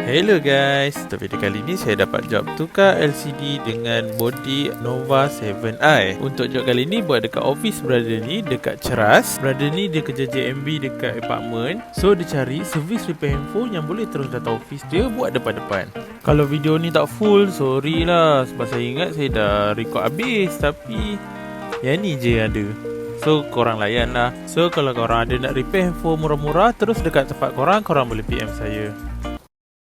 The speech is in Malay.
Hello guys, untuk video kali ni saya dapat job tukar LCD dengan body Nova 7i. Untuk job kali ni buat dekat office brother ni, dekat Ceras. Brother ni dia kerja JMB dekat apartment. So dia cari servis repair handphone yang boleh terus datang office dia buat depan-depan. Kalau video ni tak full, sorry lah, sebab saya ingat saya dah record habis, tapi yang ni je yang ada. So korang layan lah. So kalau korang ada nak repair handphone murah-murah, terus dekat tempat korang boleh PM saya.